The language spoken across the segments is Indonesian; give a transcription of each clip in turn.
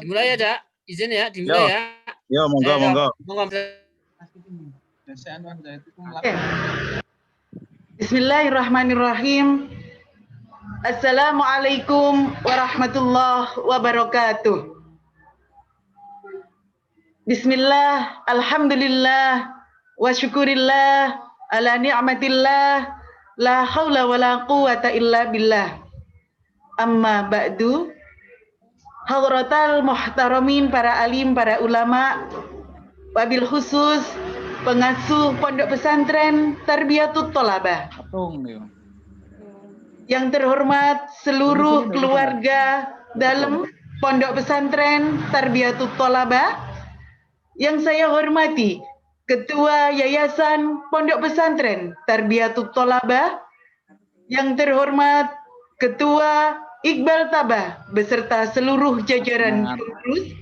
Dimulai ya, Cak. Izin ya, Yo, dimulai ya. yo, monggo, Ayo, monggo. monggo. Bismillahirrahmanirrahim. Assalamualaikum warahmatullahi wabarakatuh. Bismillah, alhamdulillah, wa syukurillah, ala ni'matillah, la hawla wa la quwata illa billah. Amma ba'du, hadratal muhtaramin, para alim, para ulama, wabil khusus pengasuh Pondok Pesantren Tarbiyatut Thalabah. Yang terhormat seluruh keluarga dalam Pondok Pesantren Tarbiyatut Thalabah. Yang saya hormati Ketua Yayasan Pondok Pesantren Tarbiyatut Thalabah. Yang terhormat Ketua Iqbal Tabah beserta seluruh jajaran pengurus,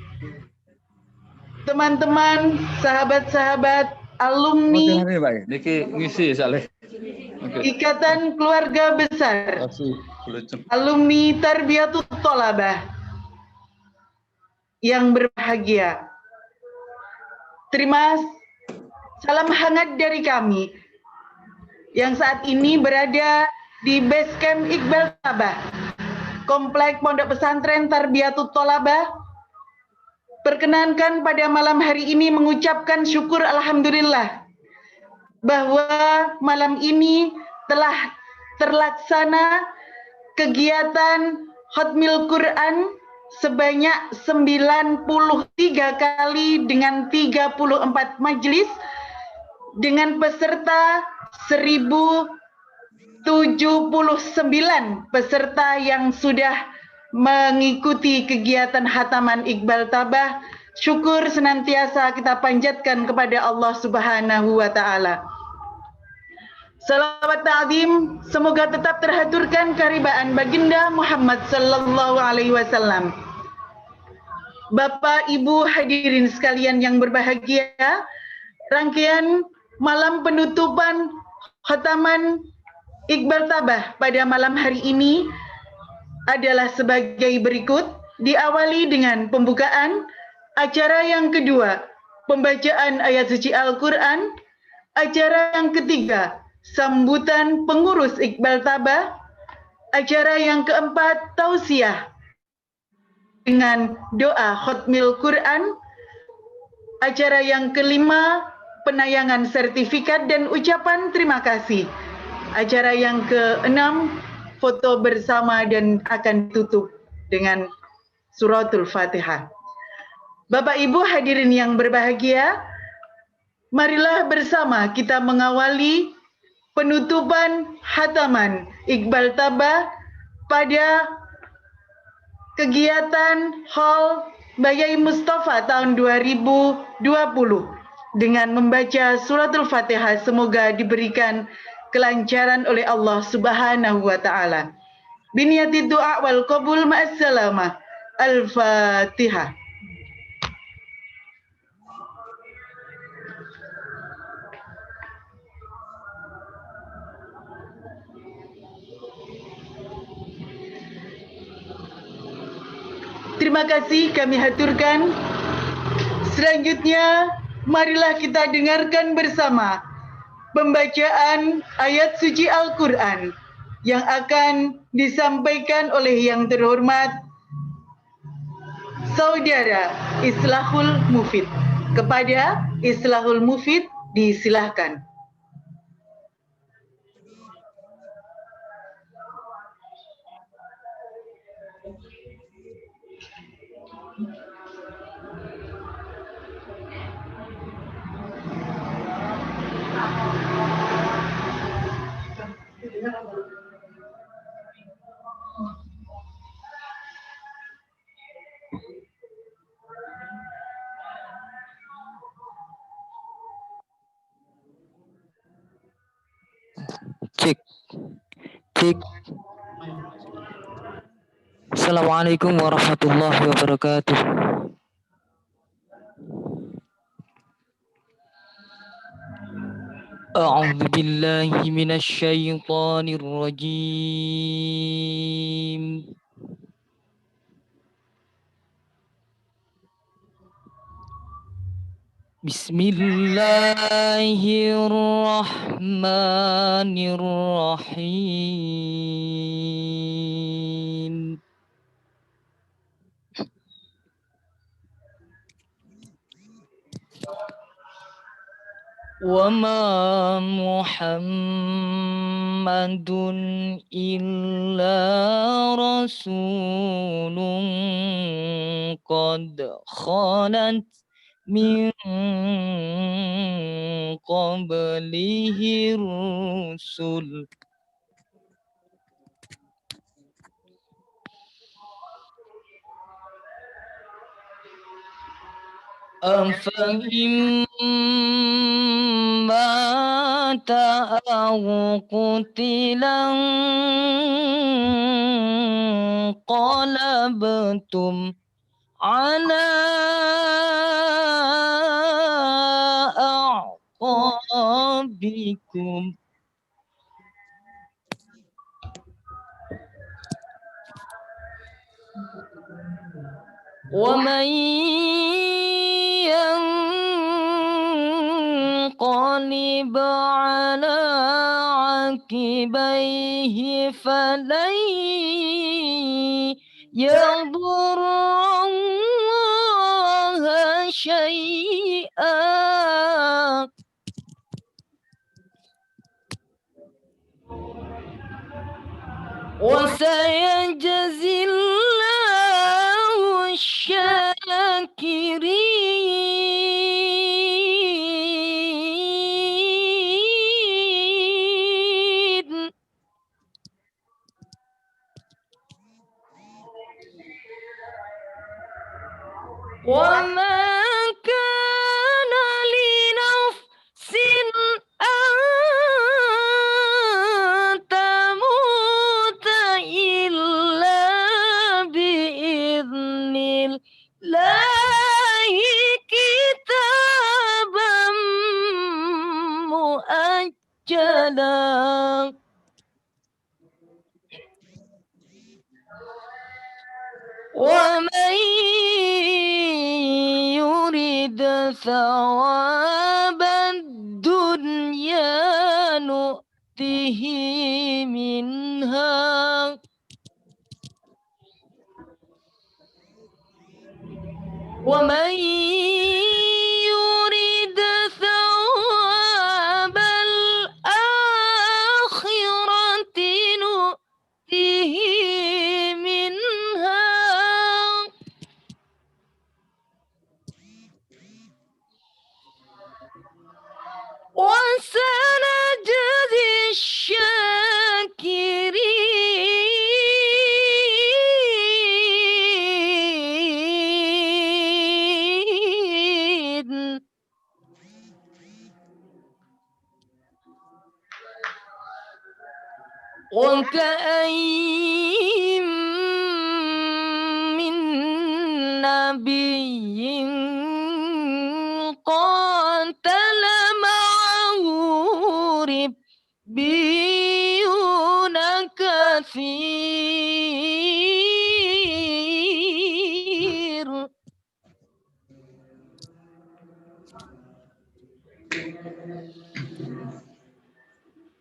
teman-teman, sahabat-sahabat, alumni Ikatan Keluarga Besar alumni Tarbiyatut Thalabah yang berbahagia. Salam hangat dari kami yang saat ini berada di base camp Iqbal Tabah, Komplek Pondok Pesantren Tarbiyatut Thalabah. Perkenankan pada malam hari ini mengucapkan syukur alhamdulillah bahwa malam ini telah terlaksana kegiatan Khatmil Quran sebanyak 93 kali dengan 34 majelis dengan peserta 1079 peserta yang sudah mengikuti kegiatan hataman Iqbal Tabah. Syukur senantiasa kita panjatkan kepada Allah Subhanahu wa taala. Salawat ta'zim semoga tetap terhaturkan karibaan baginda Muhammad sallallahu alaihi wasallam. Bapak Ibu hadirin sekalian yang berbahagia, rangkaian malam penutupan khataman Iqbal Tabah pada malam hari ini adalah sebagai berikut. Diawali dengan pembukaan. Acara yang kedua, pembacaan ayat suci Al-Quran. Acara yang ketiga, sambutan pengurus Iqbal Tabah. Acara yang keempat, tausiah dengan doa Khatmil Quran. Acara yang kelima, penayangan sertifikat dan ucapan terima kasih. Acara yang keenam, foto bersama dan akan tutup dengan suratul Fatihah. Bapak Ibu hadirin yang berbahagia, marilah bersama kita mengawali penutupan hataman Iqbal Tabah pada kegiatan Hall Bayai Mustafa tahun 2020 dengan membaca suratul Fatihah. Semoga diberikan kelancaran oleh Allah Subhanahu wa taala. Biniyati du'a wal qabul ma'assalamah. Al-Fatihah. Terima kasih kami haturkan. Selanjutnya, marilah kita dengarkan bersama pembacaan ayat suci Al-Quran yang akan disampaikan oleh yang terhormat Saudara Islahul Mufid. Kepada Islahul Mufid disilahkan. Cek, cek. Assalamualaikum warahmatullahi wabarakatuh. A'udzu billahi minasy syaithanir rajim. Bismillahirrahmanirrahim. وما محمد إلا رسول قد خلت من قبله الرسل أفإن مات أو قتلا انقلبتم على أعقابكم ومن ينقلب على عقبيه فلن يضر الله شيئا وسيجزي الله الشاكرين وما كان لنفس أن تموت إلا بإذن الله كتابا مؤجلا ومن يرد ثواب الدنيا نؤته منها ومن يرد ثواب الآخرة نؤته منها وسنجزي الشاكرين وكأين من نبي قاتل معه ربيون كثير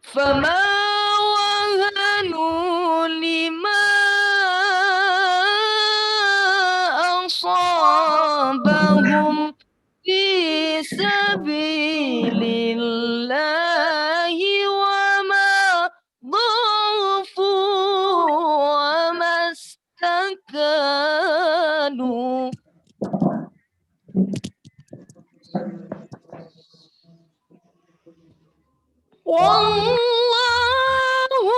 فما وهنوا لما أصابهم في سبيل الله وما ضعفوا وما استكانوا والله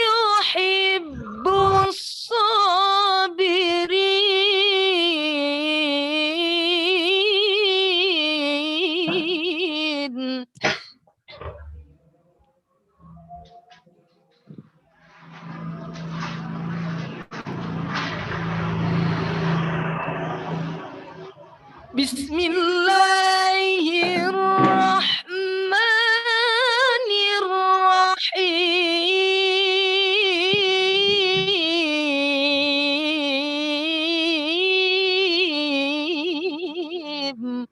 يحب الصابرين بسم الله الرحمن الرحيم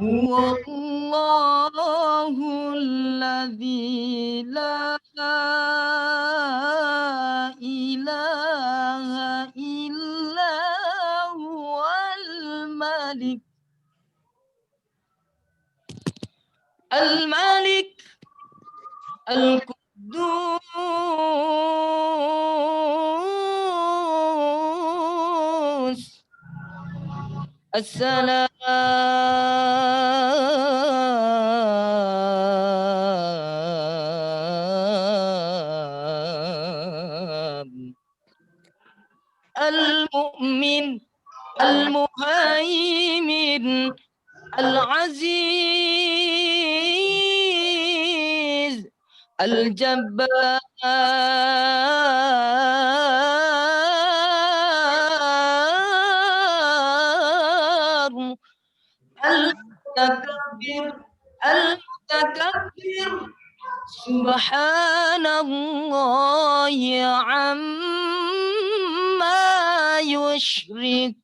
Huwallahul ladzi la ilaha illa huwal malik al-malik al-quddus Assalam al-mu'min al-muhaimin al-aziz al-jabbar al-mutakabbir al-mutakabbir subhanallahi amma yushrikun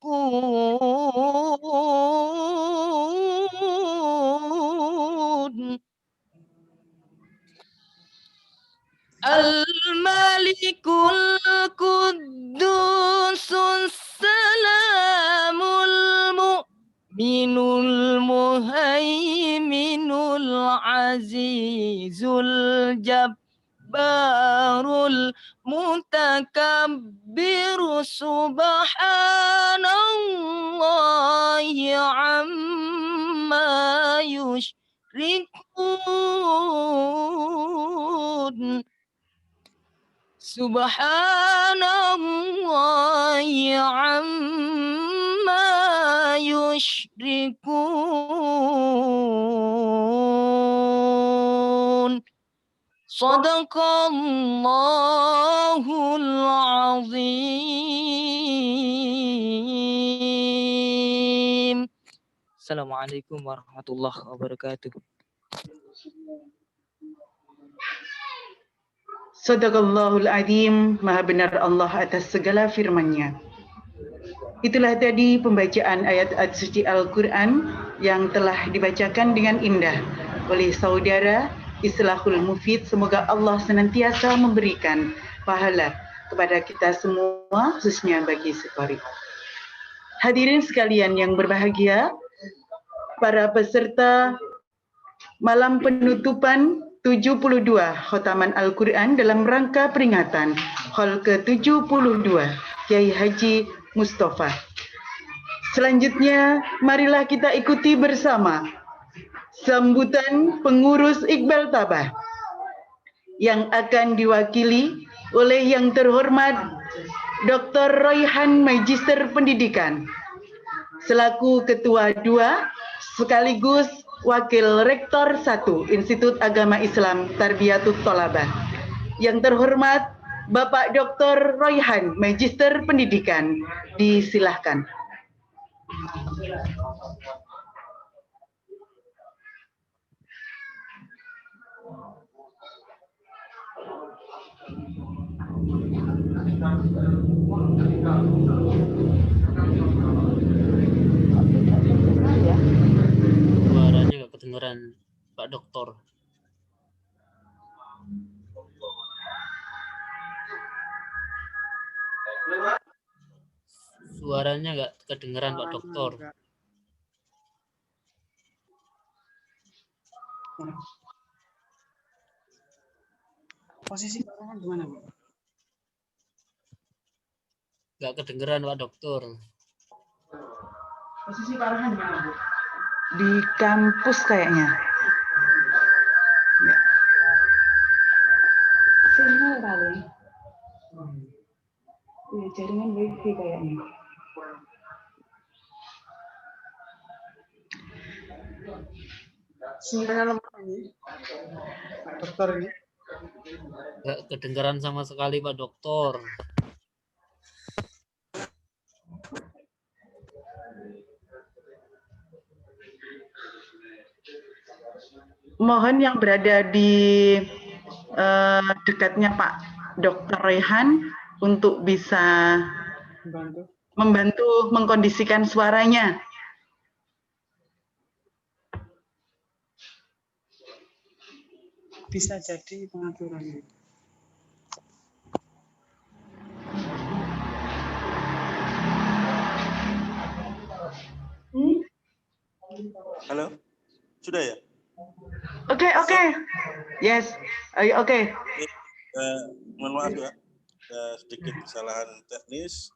al-malikul quddusus salamul mu'minul muhaiminul azizul jabbarul mutakabbiru subhanallahi amma yushrikun Subhanallahi amma yushrikun. Sadaqallahul azim. Assalamualaikum warahmatullahi wabarakatuh. Sadaqallahul Azim, Maha benar Allah atas segala firman-Nya. Itulah tadi pembacaan ayat-ayat suci Al-Quran yang telah dibacakan dengan indah oleh saudara Islahul Mufid. Semoga Allah senantiasa memberikan pahala kepada kita semua, khususnya bagi seqari. Hadirin sekalian yang berbahagia, para peserta malam penutupan 72 khotaman Al-Quran dalam rangka peringatan Hol ke-72 Kiai Haji Mustafa. Selanjutnya, marilah kita ikuti bersama sambutan pengurus Iqbal Tabah yang akan diwakili oleh yang terhormat Dr. Royhan Magister Pendidikan selaku Ketua 2 sekaligus Wakil Rektor 1 Institut Agama Islam Tarbiyatut Thalabah. Yang terhormat Bapak Dr. Royhan Magister Pendidikan, disilahkan. Suaranya nggak kedengeran Pak Doktor. Suaranya nggak kedengeran Pak Doktor. Posisi tangan gimana, Bu? Nggak kedengeran Pak Doktor. Posisi Pak Rohan di mana, Bu? Di kampus kayaknya. Ya. Sinyal kali. Iya, jaringan wifi kayaknya. Sinyalnya lemah ini. Pak Dokter ini. Nggak kedengeran sama sekali Pak Doktor. Mohon yang berada di dekatnya Pak Dr. Rehan untuk bisa membantu mengkondisikan suaranya. bisa jadi pengaturan. Halo, sudah ya? Oke. Yes. Oke. Mohon maaf ya, sedikit kesalahan teknis.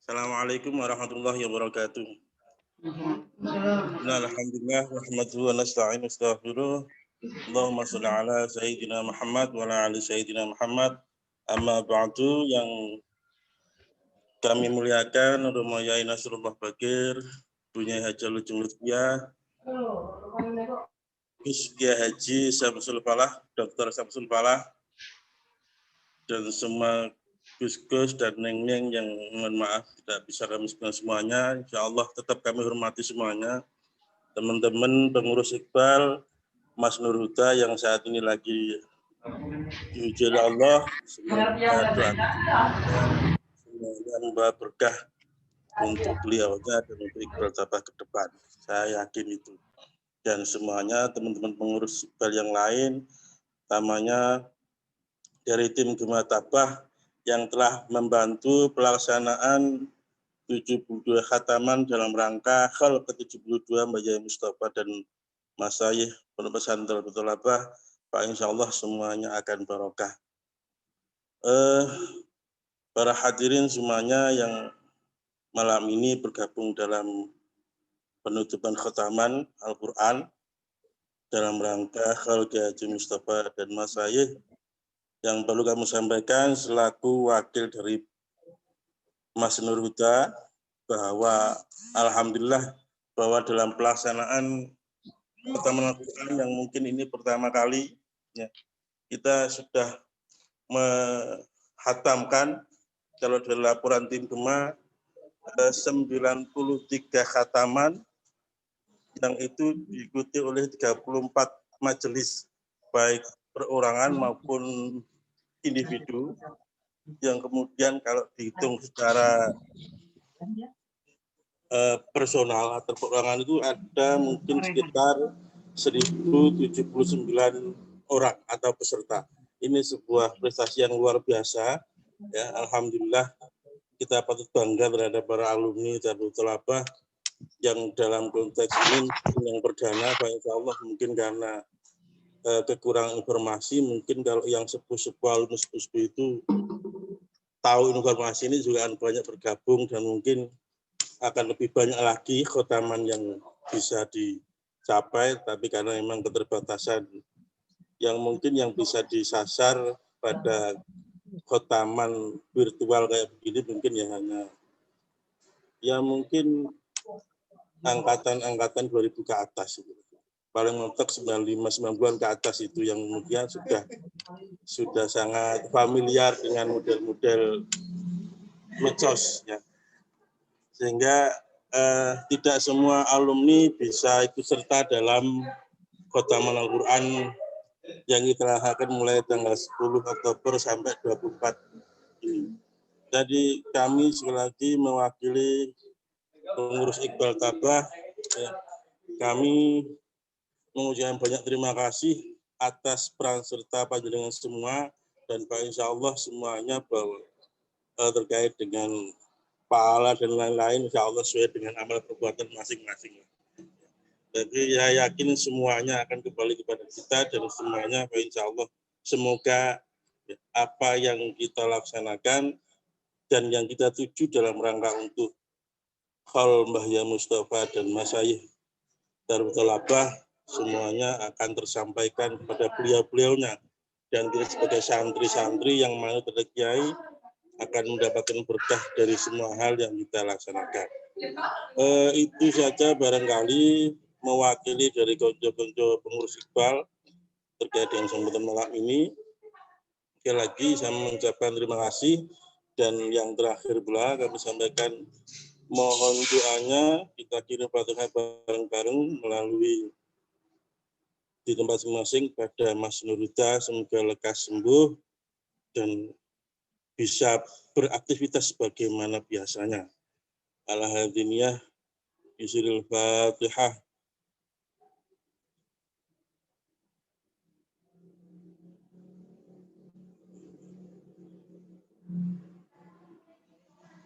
Assalamualaikum warahmatullahi wabarakatuh. Alhamdulillah, rahmatullahi wa nasta'in astaghfiruh. Allahumma sholli ala Sayyidina Muhammad wa ala ali Sayyidina Muhammad. Amma ba'du, yang kami muliakan Romo Yai Nasrullah Bakir, Bunyai Haji Lujung Lutfiyah, Gus Kiai Haji Syamsul Falah, Dr. Syamsul Falah, dan semua Gus-Gus dan Neng-Neng yang mohon maaf tidak bisa kami sebutkan semuanya. Insya Allah tetap kami hormati semuanya. Teman-teman pengurus Iqbal, Mas Nur Huda yang saat ini lagi diuji oleh Allah, semoga doa semoga membawa berkah untuk beliaunya dan untuk Iqbal Tabah ke depan. Saya yakin itu. Dan semuanya teman-teman pengurus Iqbal yang lain, utamanya dari tim Gema Tabah yang telah membantu pelaksanaan 72 khataman dalam rangka Khol ke-72 Mbak Yai Mustafa dan Mas Syayih Pondok Pesantren Tolabah. Pak, insya Allah semuanya akan barokah. Para hadirin semuanya yang malam ini bergabung dalam penutupan khataman Al-Quran dalam rangka Khol Haji Mustafa dan Mas Syayih, yang perlu kami sampaikan selaku wakil dari Mas Nur Huda bahwa alhamdulillah bahwa dalam pelaksanaan khataman Al-Quran yang mungkin ini pertama kali ya, kita sudah menghatamkan, kalau dari laporan tim Gema 93 khataman yang itu diikuti oleh 34 majelis baik perorangan maupun individu, yang kemudian kalau dihitung secara personal atau perorangan itu ada mungkin sekitar 1079 orang atau peserta. Ini sebuah prestasi yang luar biasa ya. Alhamdulillah kita patut bangga terhadap para alumni Darul Tolabah yang dalam konteks ini yang perdana, Pak, insya Allah mungkin karena kekurangan informasi, mungkin kalau yang sepuh-sepuh alumni sepuh-sepuh itu tahu informasi ini juga akan banyak bergabung dan mungkin akan lebih banyak lagi khotaman yang bisa dicapai, tapi karena memang keterbatasan yang mungkin yang bisa disasar pada khotaman virtual kayak begini mungkin ya hanya ya mungkin angkatan 2000 ke atas itu. Paling mentok 95-90-an ke atas itu yang kemudian sudah sangat familiar dengan model-model medsos ya. Sehingga tidak semua alumni bisa ikut serta dalam khotaman Al-Quran yang kita akan mulai tanggal 10 Oktober sampai 24 ini. Jadi kami sekali lagi mewakili pengurus Iqbal Tabah, ya, kami mengucapkan banyak terima kasih atas peran serta panjenengan semua, dan Pak, insya Allah semuanya bahwa terkait dengan pahala dan lain-lain, insya Allah sesuai dengan amal perbuatan masing-masing. Jadi ya yakin semuanya akan kembali kepada kita dan semuanya, Pak, insya Allah semoga apa yang kita laksanakan dan yang kita tuju dalam rangka untuk Khol Mbah Yai Mustafa dan Mas Syayih Darul Tolabah semuanya akan tersampaikan kepada beliau-beliaunya, dan kita sebagai santri-santri yang mau terkiai akan mendapatkan berkah dari semua hal yang kita laksanakan. Itu saja barangkali mewakili dari konco-konco pengurus Iqbal terkait dengan sambutan malam ini. Sekali lagi saya mengucapkan terima kasih, dan yang terakhir pula kami sampaikan mohon doanya kita kirim Fatihah bareng-bareng melalui di tempat masing-masing pada Mas Nur Huda, semoga lekas sembuh dan bisa beraktivitas sebagaimana biasanya. Al-Hadiniyah Yusril Fatihah.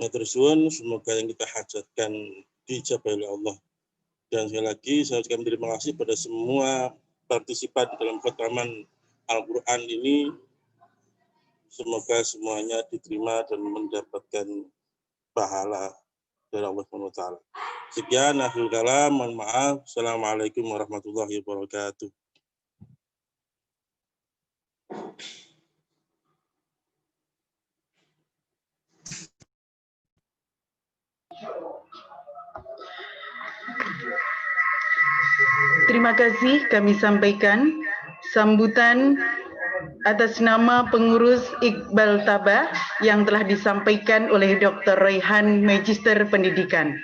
Matur suwun, semoga yang kita hajatkan dijabah oleh Allah. Dan sekali lagi saya ucapkan terima kasih pada semua partisipan dalam khataman Al-Quran ini. Semoga semuanya diterima dan mendapatkan pahala dari Allah SWT. Sekian, akhir kalam, mohon maaf. Assalamualaikum warahmatullahi wabarakatuh. Terima kasih kami sampaikan sambutan atas nama pengurus Iqbal Tabah yang telah disampaikan oleh Dr. Raihan, Magister Pendidikan.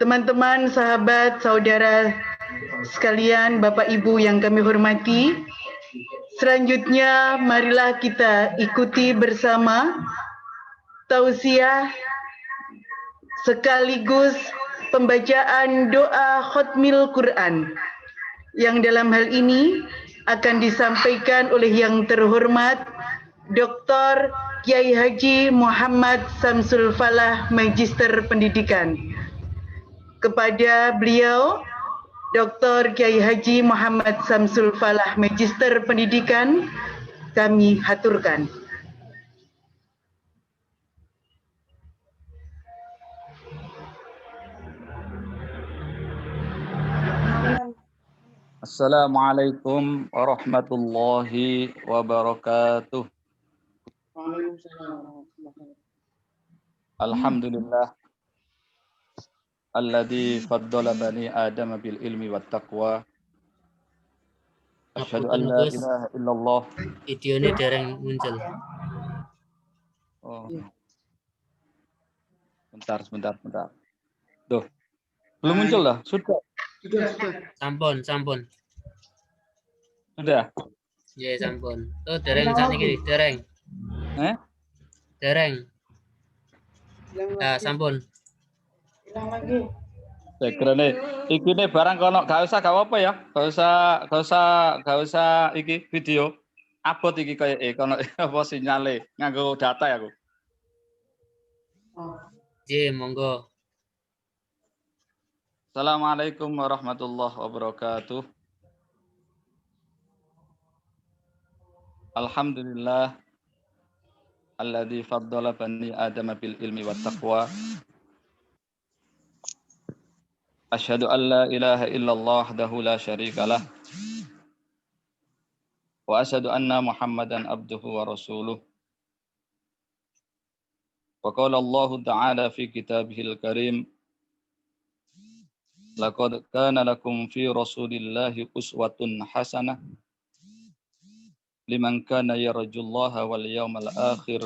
Teman-teman, sahabat, saudara sekalian, Bapak Ibu yang kami hormati, selanjutnya marilah kita ikuti bersama tausiah sekaligus pembacaan doa Khatmil Quran yang dalam hal ini akan disampaikan oleh yang terhormat Dr. Kiai Haji Muhammad Samsul Falah, Magister Pendidikan. Kepada beliau, Dr. Kiai Haji Muhammad Samsul Falah, Magister Pendidikan, kami haturkan. Assalamualaikum warahmatullahi wabarakatuh. Alhamdulillah alladzi faddala bani Adam bil ilmi wat taqwa. Asyhadu an la ilaha illallah. Videonya dereng muncul. Oh. Sebentar. Duh. Belum muncul lah, sudah. Sampun. Sudah. Ya, sampun. Tuh dereng saniki, dereng. Dereng. Nah, sampun. Saya kira nih, iki nih barang kono gak usah apa ya, gak usah iki video, abot iki kayak kono apa sinyale nganggo data ya aku. J, monggo. Assalamualaikum warahmatullahi wabarakatuh. Alhamdulillah alladzi faddala bani Adam bil ilmi wat taqwa. Asyhadu an la ilaha illallah wahdahu la syarikalah. Wa asyhadu anna Muhammadan abduhu wa rasuluh. Wa qala Allah ta'ala fi kitabihil karim. Laqad kana lakum fi rasulillahi uswatun hasanah liman kana yarjullaha wal yawmal akhir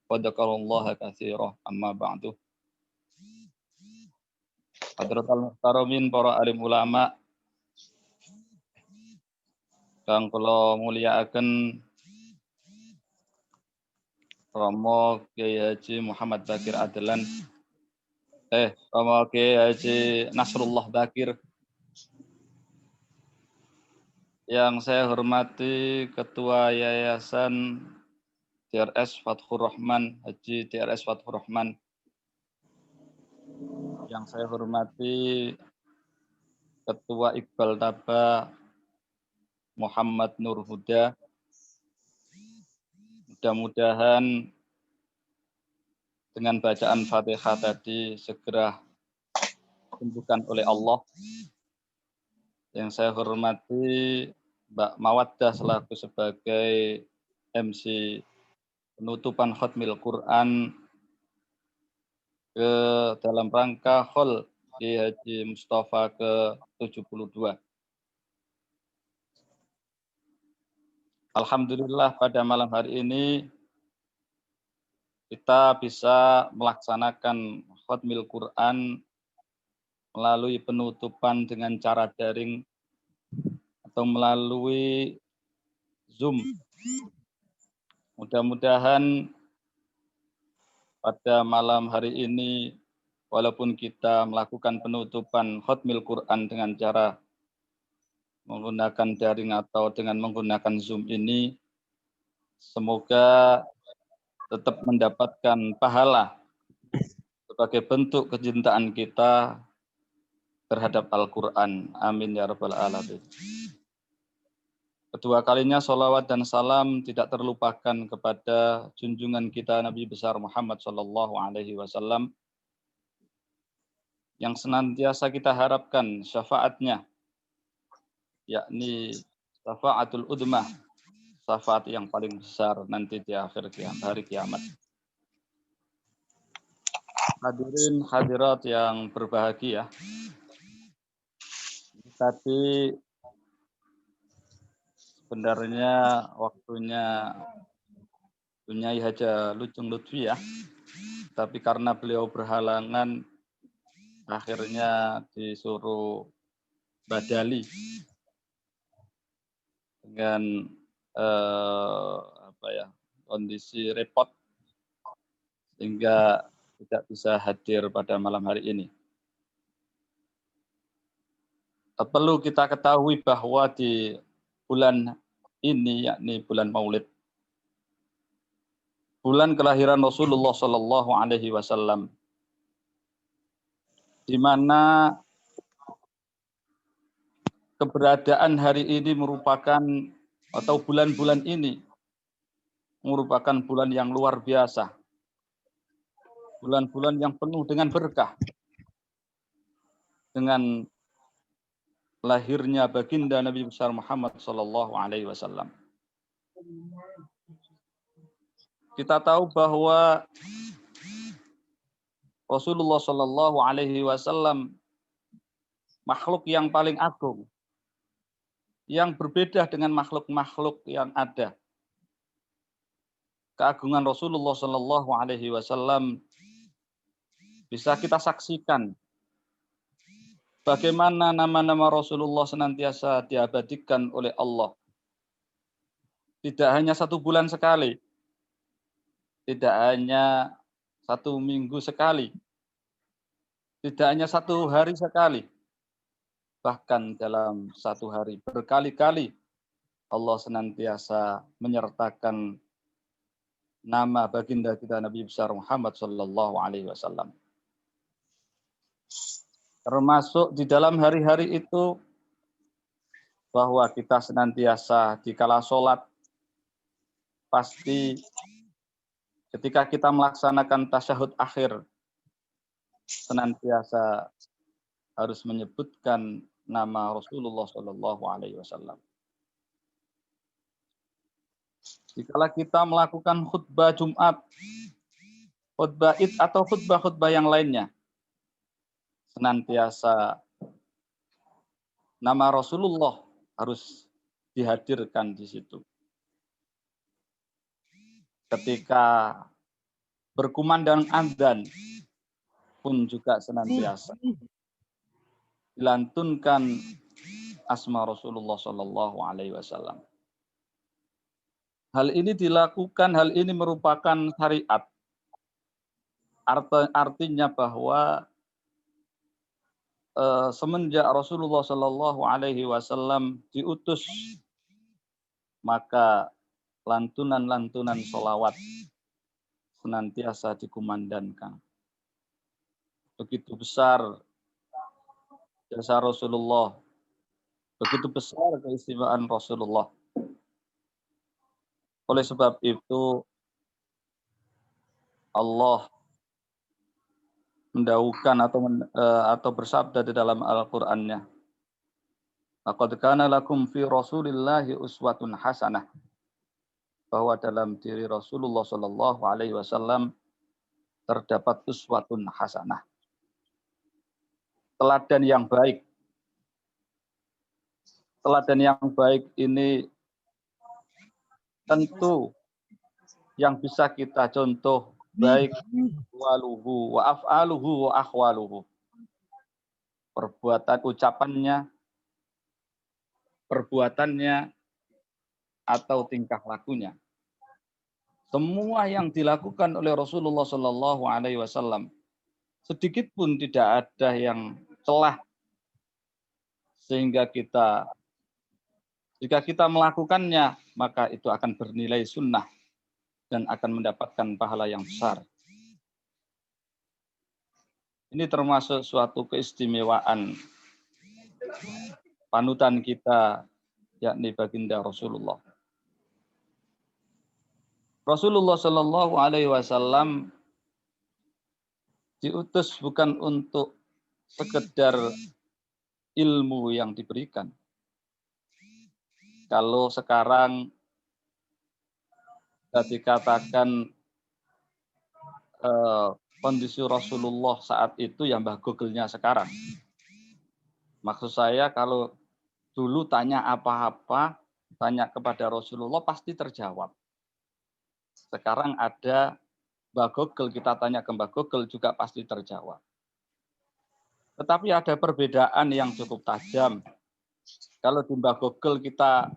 wa dzakarallaha katsiran. Amma ba'du. Hadratul muhtaramin para alim ulama kang kula mulyakaken Romo Kiai Haji Muhammad Bakir Adlan Romo Kiai Haji Nasrullah Bakir, yang saya hormati Ketua Yayasan DRS Fathur Rahman, Haji DRS Fathur Rahman, yang saya hormati Ketua Iqbal Tabah Muhammad Nur Huda. Mudah-mudahan dengan bacaan Fatihah tadi segera disembuhkan oleh Allah. Yang saya hormati Mbak Mawaddah selaku sebagai MC penutupan Khatmil Quran ke dalam rangka Hol Kiai Haji Mustafa ke-72. Alhamdulillah pada malam hari ini kita bisa melaksanakan Khatmil Quran melalui penutupan dengan cara daring atau melalui Zoom. Mudah-mudahan pada malam hari ini, walaupun kita melakukan penutupan Khatmil Quran dengan cara menggunakan daring atau dengan menggunakan Zoom ini, semoga tetap mendapatkan pahala sebagai bentuk kecintaan kita terhadap Al-Quran. Amin ya rabbal alamin. Kedua kalinya sholawat dan salam tidak terlupakan kepada junjungan kita Nabi besar Muhammad Sallallahu Alaihi Wasallam yang senantiasa kita harapkan syafaatnya, yakni syafaatul udmah, syafaat yang paling besar nanti di akhir hari kiamat. Hadirin hadirat yang berbahagia, tadi sebenarnya waktunya Bunyai Haja Lucung Lutfi ya, tapi karena beliau berhalangan akhirnya disuruh badali dengan kondisi repot sehingga tidak bisa hadir pada malam hari ini. Perlu kita ketahui bahwa di bulan ini, yakni bulan Maulid, bulan kelahiran Rasulullah Sallallahu Alaihi Wasallam, di mana keberadaan hari ini merupakan, atau bulan-bulan ini merupakan bulan yang luar biasa, bulan-bulan yang penuh dengan berkah, dengan lahirnya baginda Nabi besar Muhammad Sallallahu Alaihi Wasallam. Kita tahu bahwa Rasulullah Sallallahu Alaihi Wasallam makhluk yang paling agung, yang berbeda dengan makhluk-makhluk yang ada. Keagungan Rasulullah Sallallahu Alaihi Wasallam bisa kita saksikan. Bagaimana nama-nama Rasulullah senantiasa diabadikan oleh Allah. Tidak hanya 1 bulan sekali. Tidak hanya 1 minggu sekali. Tidak hanya 1 hari sekali. Bahkan dalam 1 hari berkali-kali Allah senantiasa menyertakan nama baginda kita Nabi besar Muhammad Sallallahu Alaihi Wasallam. Termasuk di dalam hari-hari itu bahwa kita senantiasa dikala sholat, pasti ketika kita melaksanakan tasyahud akhir, senantiasa harus menyebutkan nama Rasulullah Sallallahu Alaihi Wasallam. Jika kita melakukan khutbah Jumat, khutbah Id atau khutbah-khutbah yang lainnya, senantiasa nama Rasulullah harus dihadirkan di situ. Ketika berkumandang adzan pun juga senantiasa dilantunkan asma Rasulullah Sallallahu Alaihi Wasallam. Hal ini dilakukan, hal ini merupakan syariat. Artinya bahwa semenjak Rasulullah Sallallahu Alaihi Wasallam diutus, maka lantunan-lantunan sholawat senantiasa dikumandangkan. Begitu besar jasa Rasulullah, begitu besar keistimewaan Rasulullah. Oleh sebab itu Allah mendaukan atau bersabda di dalam Al-Qur'annya, laqad kana lakum fi Rasulillahi uswatun hasanah, bahwa dalam diri Rasulullah Sallallahu Alaihi Wasallam terdapat uswatun hasanah, teladan yang baik. Teladan yang baik ini tentu yang bisa kita contoh, baik waluhu wa af'aluhu wa akhwaluhu, perbuatan ucapannya, perbuatannya, atau tingkah lakunya. Semua yang dilakukan oleh Rasulullah Sallallahu Alaihi Wasallam sedikit pun tidak ada yang celah, sehingga jika kita melakukannya, maka itu akan bernilai sunnah. dan akan mendapatkan pahala yang besar. Ini termasuk suatu keistimewaan panutan kita, yakni baginda Rasulullah. Rasulullah Shallallahu Alaihi Wasallam diutus bukan untuk sekedar ilmu yang diberikan. Kalau sekarang dikatakan kondisi Rasulullah saat itu yang Mbah Google-nya sekarang. Maksud saya kalau dulu tanya apa-apa, tanya kepada Rasulullah pasti terjawab. Sekarang ada Mbah Google, kita tanya ke Mbah Google juga pasti terjawab. Tetapi ada perbedaan yang cukup tajam. Kalau di Mbah Google kita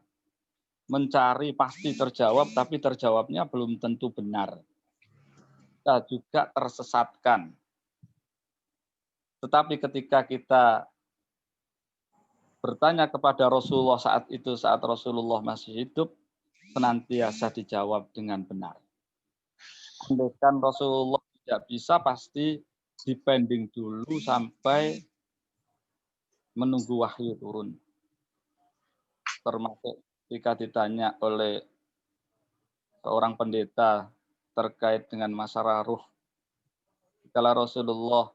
mencari pasti terjawab, tapi terjawabnya belum tentu benar. Kita juga tersesatkan. Tetapi ketika kita bertanya kepada Rasulullah saat itu, saat Rasulullah masih hidup, senantiasa dijawab dengan benar. Andaikan Rasulullah tidak bisa, pasti dipending dulu sampai menunggu wahyu turun. Termasuk ketika ditanya oleh seorang pendeta terkait dengan masalah ruh. Kalau Rasulullah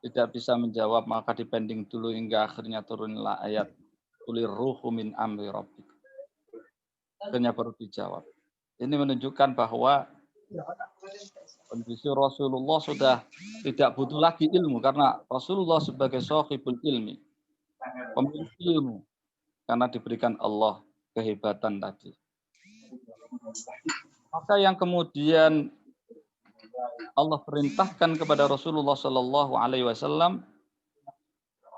tidak bisa menjawab, maka dipending dulu hingga akhirnya turunlah ayat Qulir ruhu min amri rabbik. Akhirnya baru dijawab. Ini menunjukkan bahwa kondisi Rasulullah sudah tidak butuh lagi ilmu, karena Rasulullah sebagai shahibul ilmi, pemilik ilmu, karena diberikan Allah kehebatan tadi. Maka yang kemudian Allah perintahkan kepada Rasulullah Shallallahu Alaihi Wasallam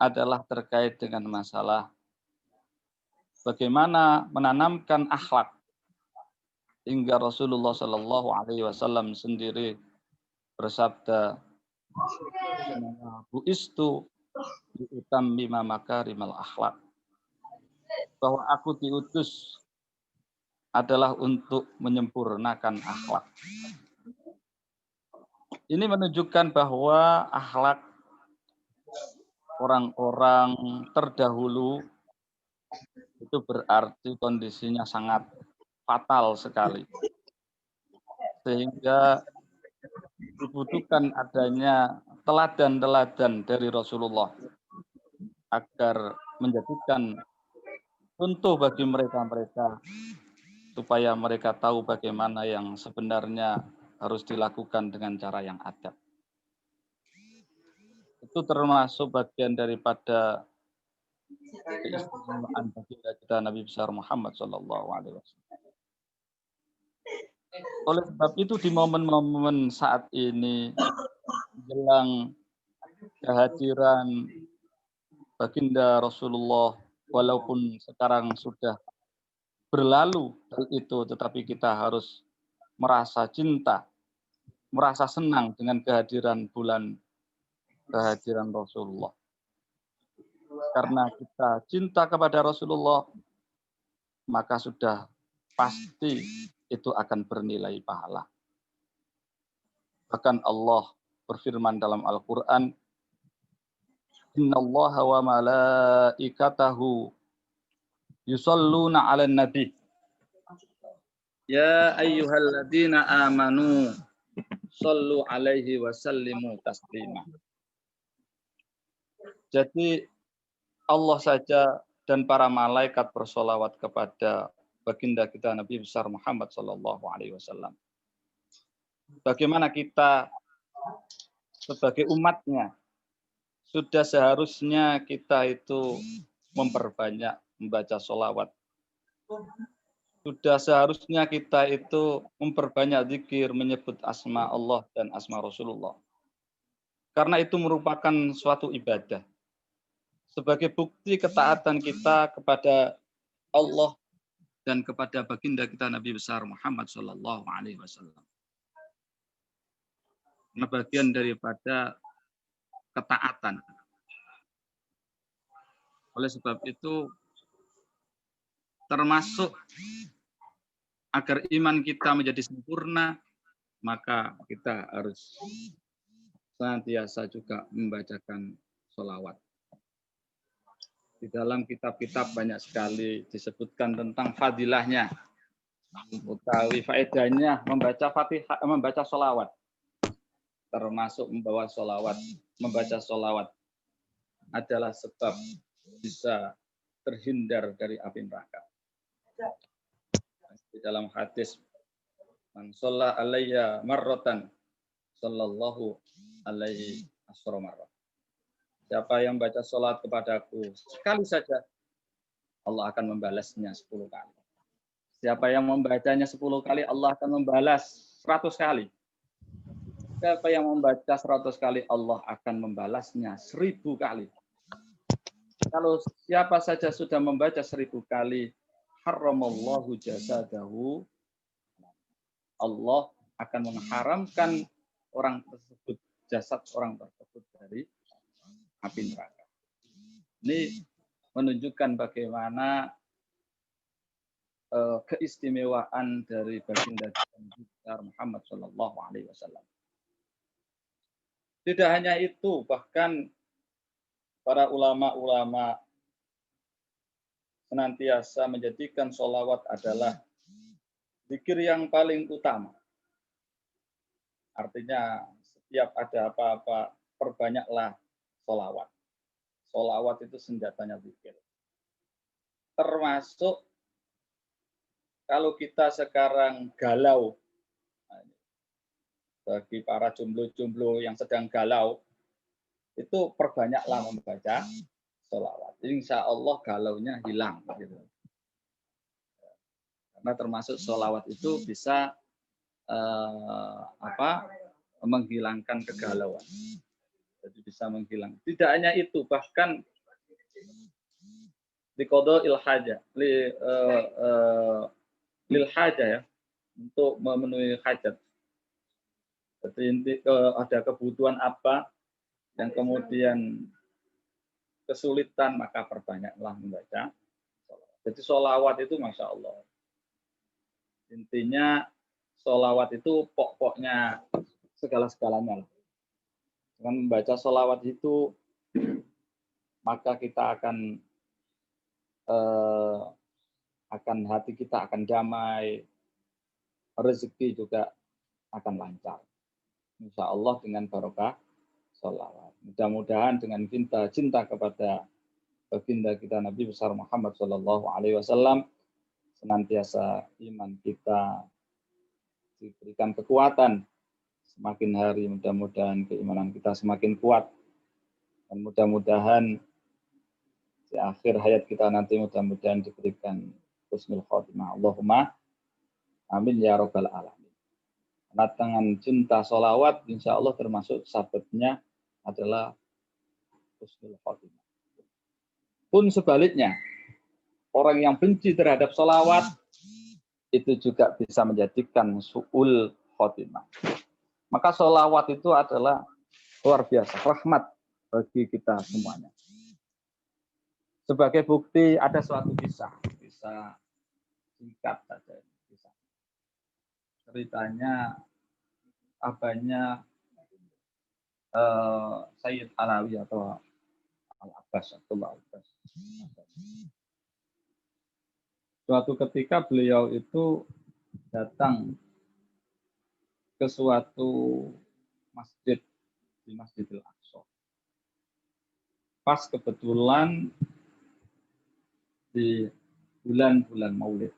adalah terkait dengan masalah bagaimana menanamkan akhlak, hingga Rasulullah Shallallahu Alaihi Wasallam sendiri bersabda, "Bu'istu liutammima makarimal akhlak," bahwa aku diutus adalah untuk menyempurnakan akhlak. Ini menunjukkan bahwa akhlak orang-orang terdahulu itu berarti kondisinya sangat fatal sekali. Sehingga dibutuhkan adanya teladan-teladan dari Rasulullah agar menjadikan contoh bagi mereka-mereka supaya mereka tahu bagaimana yang sebenarnya harus dilakukan dengan cara yang adab. Itu termasuk bagian daripada keistimewaan baginda kita Nabi besar Muhammad SAW. Oleh sebab itu di momen-momen saat ini menjelang kehadiran baginda Rasulullah, walaupun sekarang sudah berlalu hal itu, tetapi kita harus merasa cinta, merasa senang dengan kehadiran kehadiran Rasulullah. Karena kita cinta kepada Rasulullah, maka sudah pasti itu akan bernilai pahala. Bahkan Allah berfirman dalam Al-Quran, "Innallaha wa malaikatahu yusalluna 'alan nabi. Ya ayyuhalladzina amanu shallu 'alaihi wa sallimu taslima." Jadi Allah saja dan para malaikat bersolawat kepada baginda kita Nabi besar Muhammad Sallallahu Alaihi Wasallam. Bagaimana kita sebagai umatnya sudah seharusnya kita itu memperbanyak membaca sholawat. Sudah seharusnya kita itu memperbanyak zikir, menyebut asma Allah dan asma Rasulullah. Karena itu merupakan suatu ibadah. Sebagai bukti ketaatan kita kepada Allah dan kepada baginda kita Nabi besar Muhammad Sallallahu Alaihi Wasallam. Nah, bagian daripada ketaatan. Oleh sebab itu termasuk agar iman kita menjadi sempurna, maka kita harus senantiasa juga membacakan sholawat. Di dalam kitab-kitab banyak sekali disebutkan tentang fadilahnya, utawi faedahnya membaca Fatihah, membaca sholawat, termasuk membawa sholawat, membaca sholawat adalah sebab bisa terhindar dari api neraka. Di dalam hadis, man shalla alayya marratan sallallahu alaihi asromarrah. Siapa yang baca sholat kepadaku sekali saja, Allah akan membalasnya 10 kali. Siapa yang membacanya 10 kali, Allah akan membalas 100 kali. Siapa yang membaca 100 kali, Allah akan membalasnya 1000 kali. Kalau siapa saja sudah membaca 1000 kali, haramallahu jasadahu, Allah akan mengharamkan orang tersebut, jasad orang tersebut dari api neraka. Ini menunjukkan bagaimana keistimewaan dari baginda Muhammad Shallallahu Alaihi Wasallam. Tidak hanya itu, bahkan para ulama-ulama senantiasa menjadikan sholawat adalah zikir yang paling utama. Artinya setiap ada apa-apa, perbanyaklah sholawat. Sholawat itu senjatanya zikir. Termasuk kalau kita sekarang galau, bagi para jomblo-jomblo yang sedang galau, itu perbanyaklah membaca sholawat. Insya Allah galaunya hilang. Gitu. Karena termasuk sholawat itu bisa menghilangkan kegalauan. Jadi bisa menghilang. Tidak hanya itu, bahkan di qada'il haja, lil haja ya, untuk memenuhi hajat. Jadi ada kebutuhan apa yang kemudian kesulitan, maka perbanyaklah membaca sholawat. Jadi sholawat itu Masya Allah. Intinya sholawat itu pokoknya segala-segalanya. Dengan membaca sholawat itu, maka kita akan hati kita akan damai, rezeki juga akan lancar. Insya Allah dengan barokah sholawat. Mudah-mudahan dengan cinta kepada baginda kita Nabi besar Muhammad Shallallahu Alaihi Wasallam, senantiasa iman kita diberikan kekuatan. Semakin hari mudah-mudahan keimanan kita semakin kuat. Dan mudah-mudahan di akhir hayat kita nanti mudah-mudahan diberikan husnul khotimah. Allahumma amin ya rabbal alamin. Karena dengan cinta sholawat, insya Allah termasuk sababnya adalah husnul khotimah. Pun sebaliknya, orang yang benci terhadap sholawat, itu juga bisa menjadikan su'ul khotimah. Maka sholawat itu adalah luar biasa, rahmat bagi kita semuanya. Sebagai bukti ada suatu kisah singkat saja. Ceritanya abahnya Sayyid Alawi atau Al-Abbas. Suatu ketika beliau itu datang ke suatu masjid di Masjidil Aqsa. Pas kebetulan di bulan-bulan Maulid.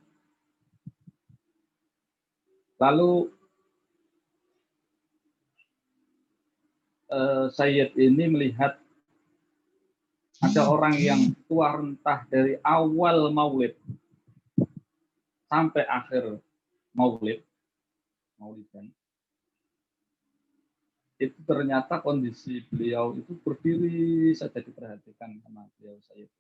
Lalu Sayyid ini melihat ada orang yang tua rentah dari awal Maulid sampai akhir Maulidan. Itu ternyata kondisi beliau itu berdiri saja diperhatikan sama beliau Sayyid.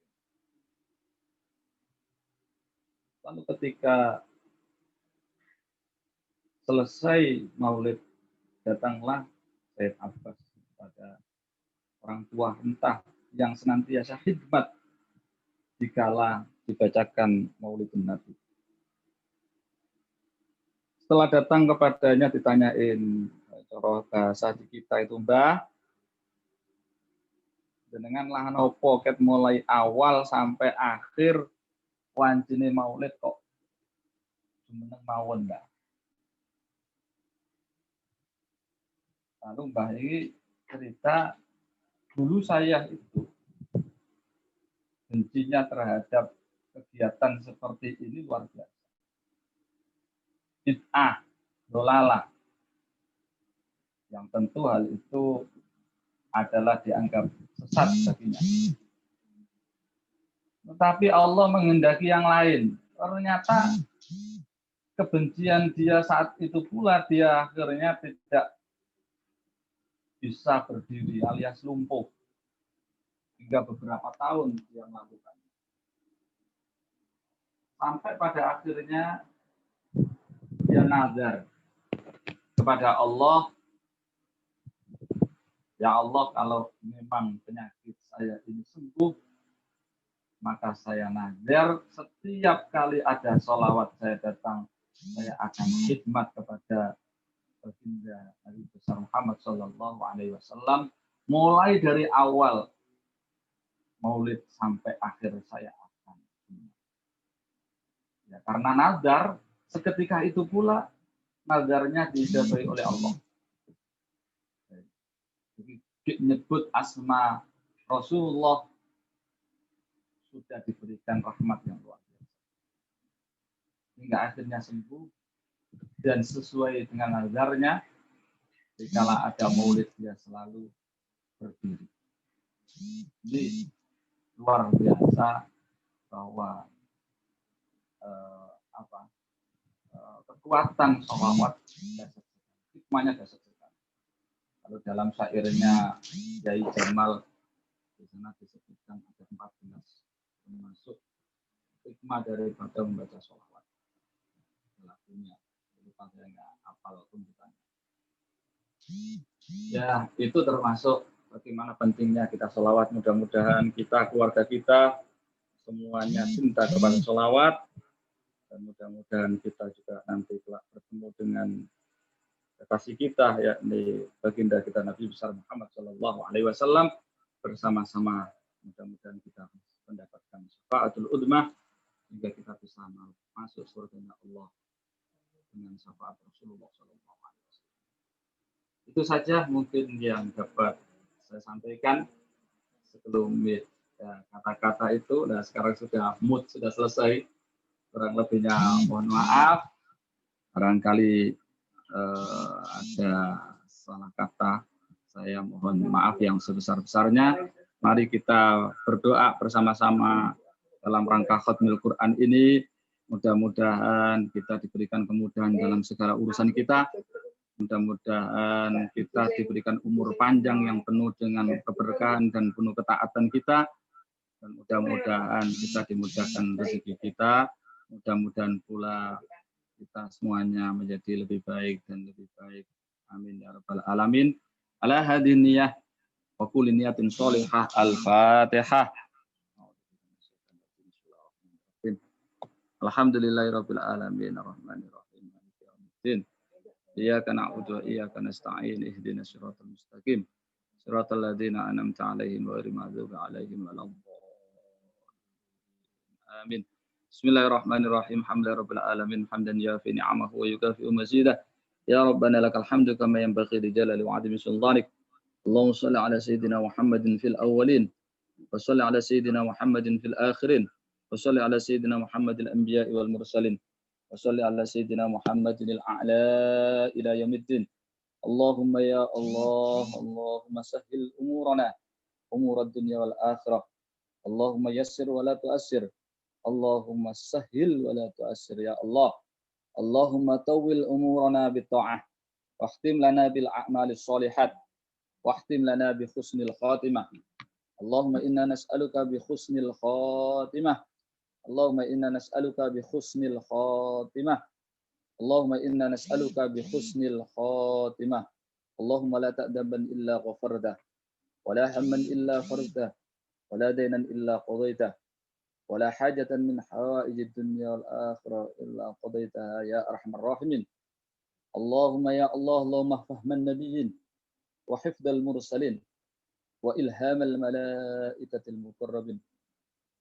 Lalu ketika selesai Maulid, datanglah Sayyid Abbas kepada orang tua rentah yang senantiasa khidmat dikala dibacakan Maulidun Nabi. setelah datang kepadanya ditanyain cara bahasa di kita itu, Mbah, jenengan lahan opo ket mulai awal sampai akhir wancine maulid kok jumeneng mawon, Mbah. Lalu Mbah ini cerita, dulu saya itu bencinya terhadap kegiatan seperti ini luar biasa. Bid'ah, dolala. Yang tentu hal itu adalah dianggap sesat baginya. Tetapi Allah menghendaki yang lain. Ternyata kebencian dia saat itu pula dia akhirnya tidak bisa berdiri alias lumpuh. Hingga beberapa tahun dia melakukan. Sampai pada akhirnya dia nazar kepada Allah, ya Allah, kalau memang penyakit saya ini sembuh, maka saya nazar setiap kali ada sholawat saya datang, saya akan khidmat kepada baginda Nabi besar Muhammad Sallallahu Alaihi Wasallam, mulai dari awal maulid sampai akhir saya akan. Ya, karena nazar, seketika itu pula nazarnya dijabai oleh Allah. Jadi menyebut asma Rasulullah sudah diberikan rahmat yang luar biasa. Hingga akhirnya sembuh dan sesuai dengan nazarnya, dikala ada maulid dia selalu berdiri. Jadi luar biasa bahwa kekuatan sholawat hikmahnya dasar sekali. Kalau dalam syairnya Yai Jamal di sana disebutkan ada 14 termasuk hikmah daripada membaca sholawat. Lagunya lupa saya nggak hafal pun ditanya. Ya itu termasuk bagaimana pentingnya kita sholawat. Mudah-mudahan kita, keluarga kita semuanya cinta kepada sholawat. Dan mudah-mudahan kita juga nanti telah bertemu dengan kekasih kita, yakni baginda kita Nabi besar Muhammad Sallallahu Alaihi Wasallam, bersama-sama. Mudah-mudahan kita mendapatkan syafaatul udmah hingga kita bisa masuk surga Allah dengan syafaat Rasulullah Sallallahu Alaihi Wasallam. Itu saja mungkin yang dapat saya sampaikan sebelum kata-kata itu. Nah sekarang sudah mood sudah selesai. Kurang lebihnya mohon maaf, barangkali ada salah kata, saya mohon maaf yang sebesar-besarnya. Mari kita berdoa bersama-sama dalam rangka khatmil Quran ini. Mudah-mudahan kita diberikan kemudahan dalam segala urusan kita. Mudah-mudahan kita diberikan umur panjang yang penuh dengan keberkahan dan penuh ketaatan kita. Dan mudah-mudahan kita dimudahkan rezeki kita. Mudah-mudahan pula kita semuanya menjadi lebih baik dan lebih baik. Amin ya rabbal alamin. Ala hadin niyah wa kulli niyatin sholihah. Al-Fatihah. Alhamdulillahirabbil alamin arrahmanir rahim maliki yaumiddin. Iyyaka na'budu wa iyyaka nasta'in ihdinas siratal mustaqim. Siratal ladzina an'amta 'alaihim ghairil maghdubi 'alaihim waladdallin. Amin. Bismillahirrahmanirrahim. Alhamdulillahirabbil alamin hamdan yafi ni'amahu wa yukafi'u mazidah. Ya Rabbana lakal hamdu kama yanbaghi li jalali wa 'azimi sultanik. Allahumma shalli ala sayyidina Muhammadin fil awwalin wa shalli ala sayyidina Muhammadin fil akhirin wa shalli ala sayyidina Muhammadil anbiya'i wal mursalin wa shalli ala sayyidina Muhammadil a'la ila yaumiddin. Allahumma ya Allah, Allahumma sahhil umurana umurad dunya wal akhirah. Allahumma yassir wa la tu'assir. Allahumma sahhil wa la tu'assir ya Allah. Allahumma tawwil umurana bitta'ah wahtim lana bil a'malis sholihat wahtim lana bi husnil khatimah. Allahumma inna nas'aluka bi husnil khatimah. Allahumma inna nas'aluka bi husnil khatimah. Allahumma inna nas'aluka bi husnil khatimah. Allahumma la ta'daban illa ghafardah wa la hamman illa fardah wa la daynan illa qadaidah. ولا حاجة من حوائج الدنيا والآخرة إلا قضيتها يا أرحم الراحمين. Allahumma ya Allah, Allahumma fahman nabiyyin wa hifdal mursalin wa ilhamal malaikatil muqarrabin.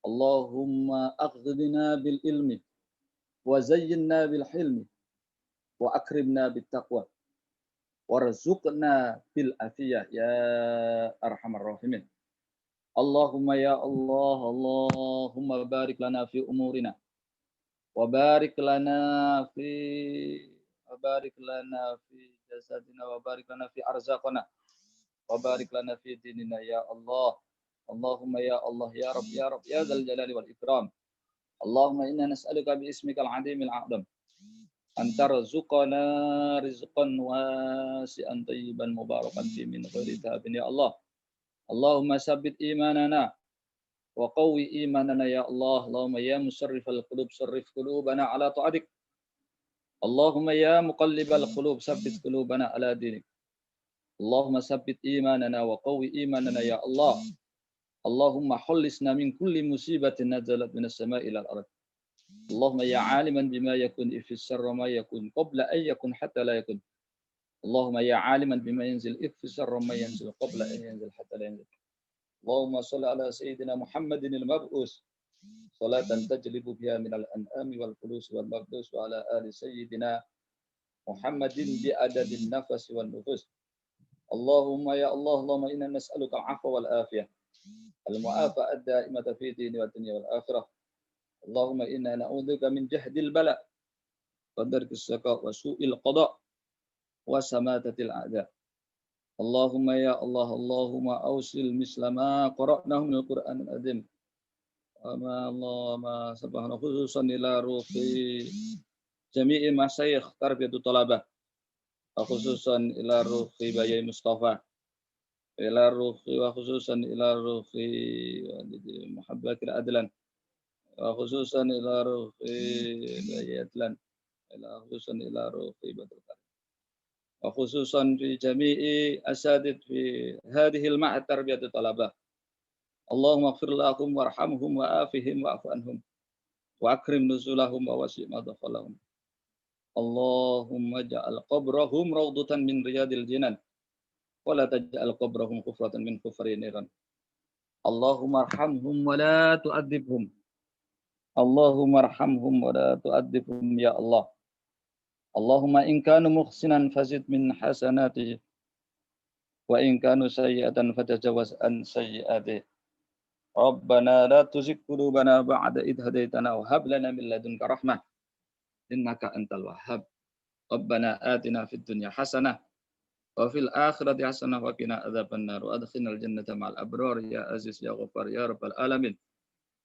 Allahumma aghdina bil ilmi wa zayyinna bil hilmi wa akrimna bit taqwa warzuqna bil afiyah ya arhamar rahimin. Allahumma ya Allah, Allahumma barik lana fi umurina wa barik lana fi jasadina wa barik lana fi arzaqina wa barik lana fi dinina ya Allah. Allahumma ya Allah ya Rabb ya dzal jalali wal ikram. Allahumma inna nas'aluka bi ismikal azimil a'zam an tarzuqana rizqan wasi'an tayyiban mubarakan fi min ghairi ta'abin ya Allah. Allahumma sabbit imanana wa qawwi imanana ya Allah. Allahumma ya musarrifal qulub sarrif qulubana ala ta'atik. Allahumma ya muqallibal qulub sabbit qulubana ala dinik. Allahumma sabbit imanana wa qawwi imanana ya Allah. Allahumma khallisna min kulli musibatin nazalat minas sama'i ilal ard. Allahumma ya aliman bima yakun ifis sarra ma yakun qabla an yakun hatta la yakun. Allahumma ya aliman bima yanzil ifis sarra ma yanzil qabla an yanzil hatta la yanzil. Allahumma salli ala sayyidina Muhammadin al-mab'us salatan tajlibu biha minal an'ami wal fulus wal mabdus wa ala ali sayyidina Muhammadin bi adadin nafas wal nufus. Allahumma ya Allah, Allahumma inna nas'aluka al-'afwa wal afiyah al-mu'afa ad-da'imata fi dini wa dunya wal akhirah. Allahumma inna na'udzubika min jahdil bala wa darkis saka wa su'il qada wa samatatil a'da. Allahumma ya Allah, Allahumma awsil mislama qara'nahu minal Qur'anil azim. Allahumma subhanahu khususan ila ruhi jami'i masyayikh tarbiyatut talabah. Khususan ila ruhi Bayai Mustafa. Ila ruhi wa khususan ila ruhi Muhabbatir Adlan. Wa khususan ila ruhi Bayai Adlan. Ila khususan ila ruhi Badrul Karim. وخصوصا في جميع أساتذة في هذه المعهد تربية الطلبة. اللهم اغفر لهم وارحمهم وعافهم واعف عنهم وأكرم نزلهم ووسع مدخلهم. اللهم اجعل قبرهم روضة من رياض الجنان ولا تجعل قبرهم حفرة من حفر النيران. اللهم ارحمهم ولا تؤدبهم. اللهم ارحمهم ولا تؤدبهم يا الله. Allahumma in kanu muhsinan fazid min hasanatihi wa in kanu sayyi'atan fatajawaz an sayyi'atihi. Rabbana la tuzigh qulubana ba'da idh hadaitana wa hab lana min ladunka rahmah innaka antal wahhab. Rabbana atina fid dunya hasanah wa fil akhirati hasanah wa qina adzabannar wa adkhilnal jannata ma'al abrar ya aziz ya ghaffar ya rabbal alamin.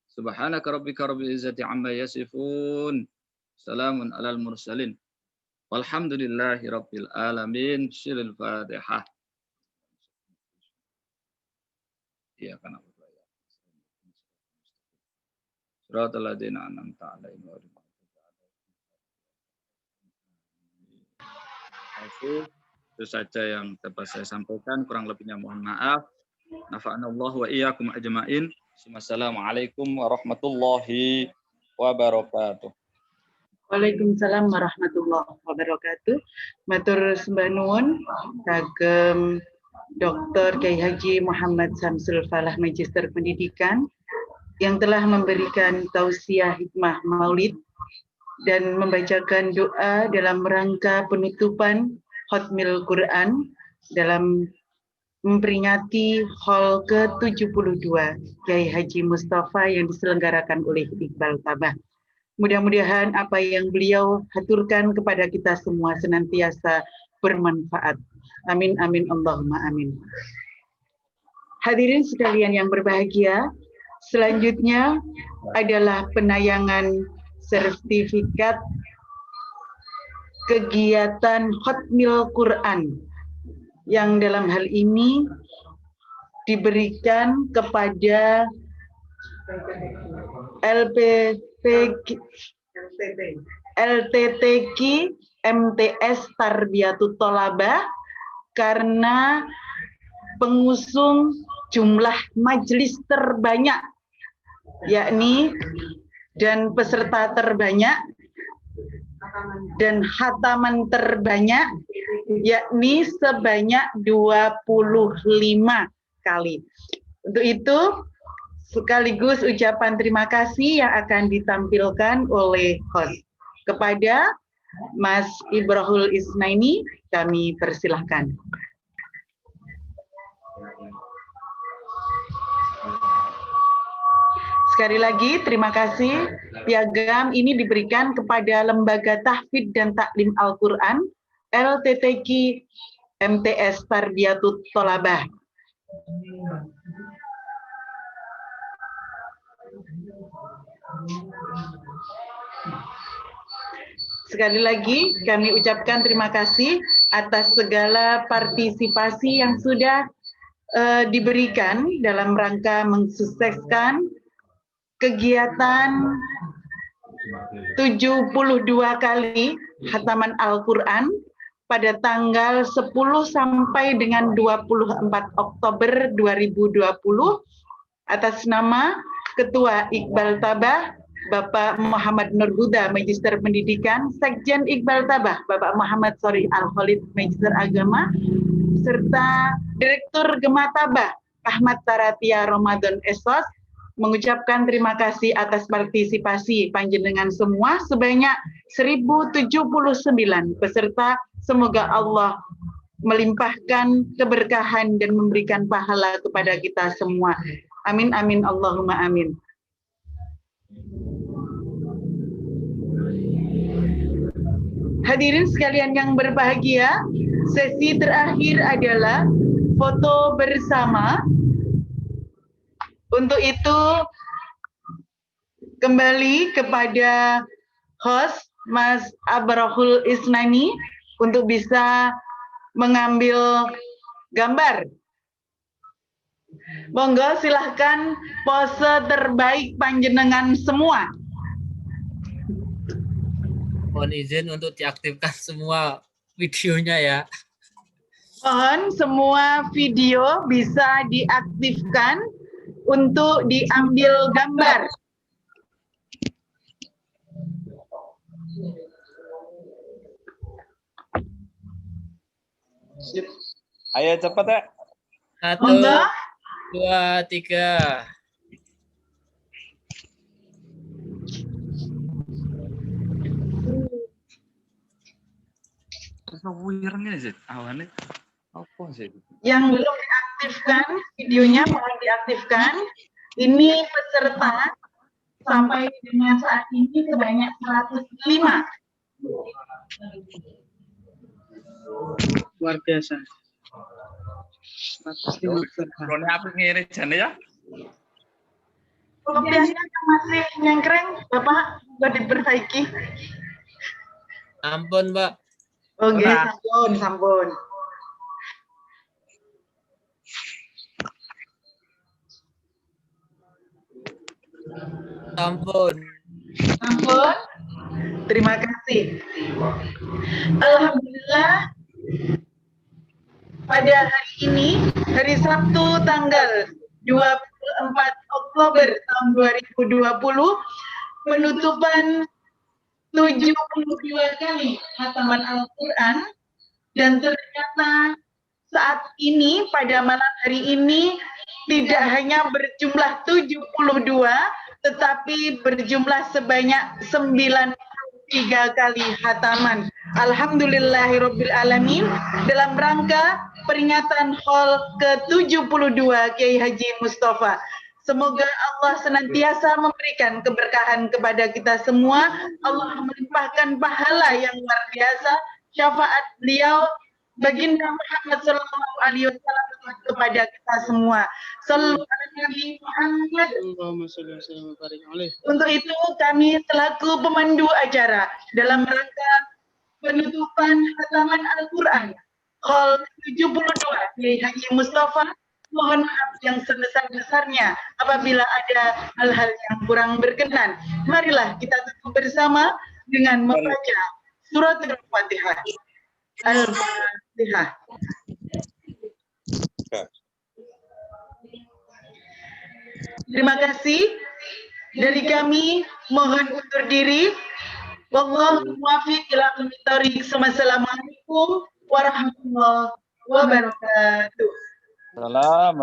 Subhanaka rabbika rabbil izzati amma yasifun. Salamun alal mursalin. Walhamdulillahi rabbil alamin. Syiril Fatihah. Ya kana berdoa. Suratul ladzina an'amta 'alaihim ghairil maghdubi 'alaihim. Itu saja yang dapat saya sampaikan, kurang lebihnya mohon maaf. Nafa'anallahu wa iyyakum ajma'in. Wassalamualaikum warahmatullahi wabarakatuh. Waalaikumsalam warahmatullahi wabarakatuh. Matur sembah nuwun kagem Dr. Kiai Haji Muhammad Samsul Falah Magister Pendidikan yang telah memberikan tausiah hikmah Maulid dan membacakan doa dalam rangka penutupan Khatmil Quran dalam memperingati Hall ke-72 Kiai Haji Mustafa yang diselenggarakan oleh Iqbal Tabah. Mudah-mudahan apa yang beliau haturkan kepada kita semua senantiasa bermanfaat. Amin, amin, Allahumma amin. Hadirin sekalian yang berbahagia, selanjutnya adalah penayangan sertifikat kegiatan Khatmil Quran yang dalam hal ini diberikan kepada LTTQ MTS Tarbiyatut Thalabah karena pengusung jumlah majelis terbanyak, yakni dan peserta terbanyak dan khataman terbanyak, yakni sebanyak 25 kali. Untuk itu, sekaligus ucapan terima kasih yang akan ditampilkan oleh host. Kepada Mas Ibrahul Isnaini, kami persilahkan. Sekali lagi, terima kasih. Piagam ini diberikan kepada Lembaga Tahfidz dan Taklim Al-Quran, LTTQ MTS Tarbiyatut Tholabah. Sekali lagi, kami ucapkan terima kasih atas segala partisipasi yang sudah diberikan dalam rangka mensukseskan kegiatan 72 kali khataman Al-Quran pada tanggal 10 sampai dengan 24 Oktober 2020 atas nama Ketua Iqbal Tabah, Bapak Muhammad Nurhuda, Magister Pendidikan, Sekjen Iqbal Tabah, Bapak Muhammad Sori Al-Khalid, Magister Agama, serta Direktur Gema Tabah, Ahmad Taratia Ramadan Esos, mengucapkan terima kasih atas partisipasi panjenengan semua sebanyak 1079 peserta. Semoga Allah melimpahkan keberkahan dan memberikan pahala kepada kita semua. Amin, amin, Allahumma amin. Hadirin sekalian yang berbahagia, sesi terakhir adalah foto bersama. Untuk itu, kembali kepada host Mas Ibrahul Isnaini untuk bisa mengambil gambar. Monggo silahkan pose terbaik panjenengan semua. Mohon izin untuk diaktifkan semua videonya ya. Mohon semua video bisa diaktifkan untuk diambil gambar. Ayo cepat ya. 1, 2, 3. Wirnya sih, awannya apa sih? Yang belum diaktifkan videonya mohon diaktifkan. Ini peserta sampai dengan saat ini sebanyak 105. Luar biasa. 105 peserta. Rone apa ngene jane ya? Kopiannya yang masih nyengkreng, Bapak, buat diperbaiki. Ampun, Mbak. Oke, sampun, sampun. Ampun. Ampun. Terima kasih. Alhamdulillah, pada hari ini, hari Sabtu tanggal 24 Oktober tahun 2020, penutupan 72 kali khataman Al-Quran, dan ternyata saat ini pada malam hari ini tidak hanya berjumlah 72, tetapi berjumlah sebanyak 93 kali khataman. Alhamdulillahirabbil alamin, dalam rangka peringatan Haul ke-72 Kiai Haji Mustafa. Semoga Allah senantiasa memberikan keberkahan kepada kita semua. Allah melimpahkan pahala yang luar biasa, syafaat beliau baginda Muhammad sallallahu alaihi wasallam kepada kita semua. Sallallahu alaihi Muhammad. Allahumma sholli wa sallim wa barik alaih. Untuk itu kami selaku pemandu acara dalam rangka penutupan khataman Al-Quran Haul 72 Kiai Haji Mustafa, mohon maaf yang sebesar-besarnya apabila ada hal-hal yang kurang berkenan. Marilah kita tutup bersama dengan membaca surat Al-Fatihah. Al-Fatihah. Terima kasih. Dari kami mohon undur diri. Wallahu muwaffiq ila aqwamit thoriq. Wassalamualaikum warahmatullahi wabarakatuh. Salam.